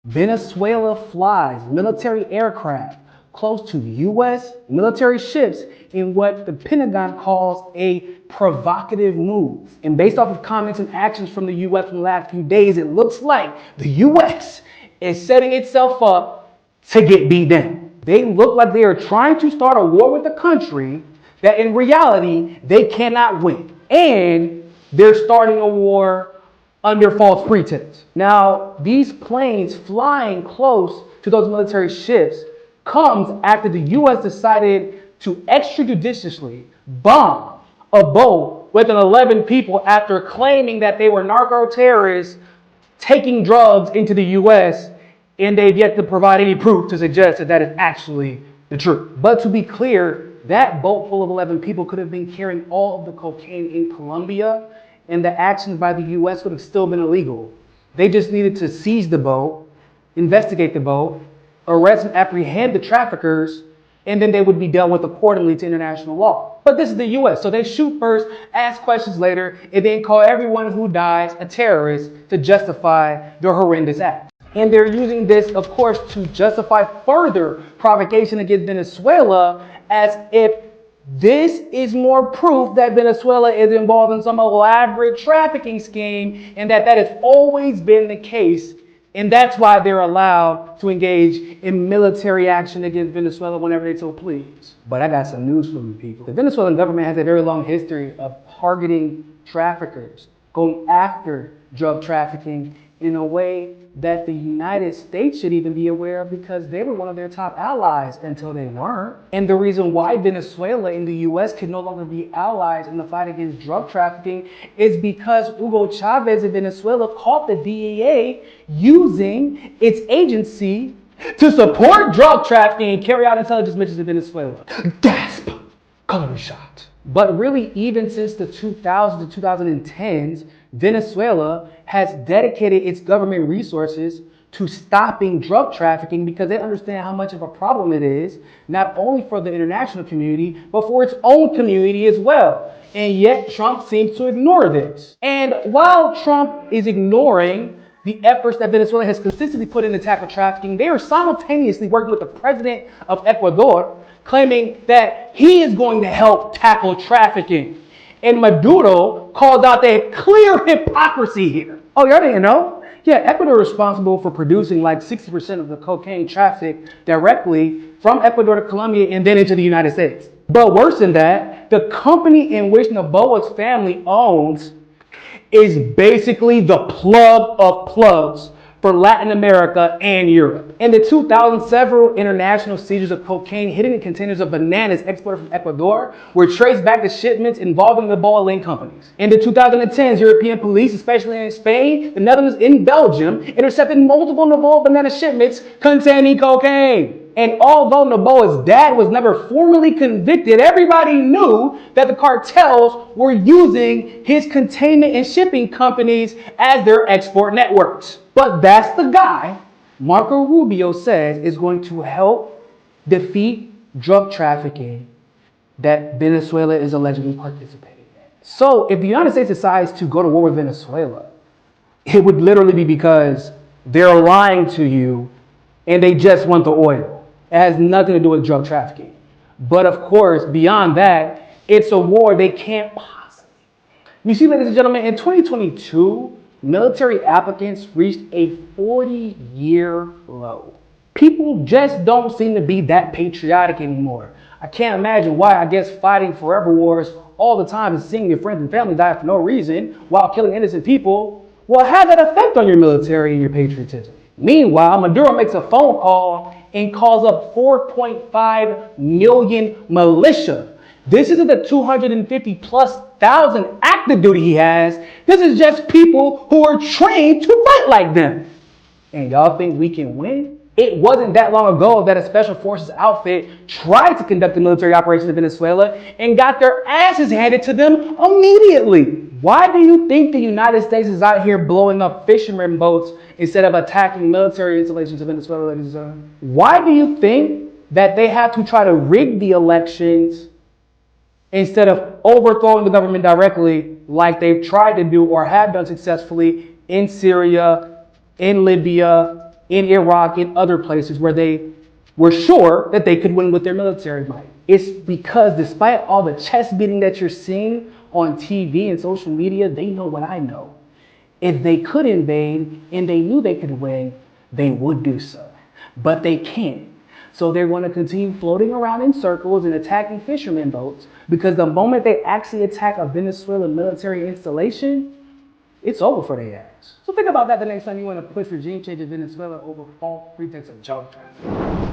Venezuela flies military aircraft close to U.S. military ships in what the Pentagon calls a provocative move. And based off of comments and actions from the U.S. in the last few days, it looks like the U.S. is setting itself up to get beat down. They look like they are trying to start a war with a country that in reality they cannot win. And they're starting a war under false pretense. Now, these planes flying close to those military ships comes after the U.S. decided to extrajudiciously bomb a boat with 11 people after claiming that they were narco-terrorists taking drugs into the U.S., and they've yet to provide any proof to suggest that that is actually the truth. But to be clear, that boat full of 11 people could have been carrying all of the cocaine in Colombia, and the actions by the U.S. would have still been illegal. They just needed to seize the boat, investigate the boat, arrest and apprehend the traffickers, and then they would be dealt with accordingly to international law. But this is the U.S., so they shoot first, ask questions later, and then call everyone who dies a terrorist to justify their horrendous act. And they're using this, of course, to justify further provocation against Venezuela, as if this is more proof that Venezuela is involved in some elaborate trafficking scheme, and that has always been the case. And that's why they're allowed to engage in military action against Venezuela whenever they so please. But I got some news for you people. The Venezuelan government has a very long history of targeting traffickers, going after drug trafficking in a way that the United States should even be aware of, because they were one of their top allies until they weren't. And the reason why Venezuela and the US can no longer be allies in the fight against drug trafficking is because Hugo Chavez in Venezuela caught the DEA using its agency to support drug trafficking and carry out intelligence missions in Venezuela. Gasp! Coloring shot. But really, even since the 2000s to 2010s, Venezuela has dedicated its government resources to stopping drug trafficking, because they understand how much of a problem it is, not only for the international community, but for its own community as well. And yet Trump seems to ignore this. And while Trump is ignoring the efforts that Venezuela has consistently put in to tackle trafficking, they are simultaneously working with the president of Ecuador, claiming that he is going to help tackle trafficking. And Maduro calls out the clear hypocrisy here. Oh, y'all didn't know? Yeah, Ecuador is responsible for producing like 60% of the cocaine trafficked directly from Ecuador to Colombia and then into the United States. But worse than that, the company in which Noboa's family owns is basically the plug of plugs for Latin America and Europe. In the 2000s, several international seizures of cocaine hidden in containers of bananas exported from Ecuador were traced back to shipments involving the Boa-Link companies. In the 2010s, European police, especially in Spain, the Netherlands, and Belgium, intercepted multiple Noboa banana shipments containing cocaine. And although Noboa's dad was never formally convicted, everybody knew that the cartels were using his containment and shipping companies as their export networks. But that's the guy Marco Rubio says is going to help defeat drug trafficking that Venezuela is allegedly participating in. So if the United States decides to go to war with Venezuela, it would literally be because they're lying to you and they just want the oil. It has nothing to do with drug trafficking. But of course, beyond that, it's a war they can't possibly. You see, ladies and gentlemen, in 2022, military applicants reached a 40-year low. People just don't seem to be that patriotic anymore. I can't imagine why. I guess fighting forever wars all the time and seeing your friends and family die for no reason while killing innocent people will have that effect on your military and your patriotism. Meanwhile, Maduro makes a phone call and calls up 4.5 million militia. This isn't the 250,000+ active duty he has. This is just people who are trained to fight like them. And y'all think we can win? It wasn't that long ago that a special forces outfit tried to conduct a military operation in Venezuela and got their asses handed to them immediately. Why do you think the United States is out here blowing up fishermen boats instead of attacking military installations in Venezuela, ladies and gentlemen? Why do you think that they have to try to rig the elections instead of overthrowing the government directly like they've tried to do or have done successfully in Syria, in Libya, in Iraq, in other places where they were sure that they could win with their military might. It's because despite all the chest beating that you're seeing on TV and social media, they know what I know. If they could invade and they knew they could win, they would do so. But they can't. So they're going to continue floating around in circles and attacking fishermen boats, because the moment they actually attack a Venezuelan military installation, it's over for their ass. So think about that the next time you want to push regime change in Venezuela over false pretext of junk trafficking.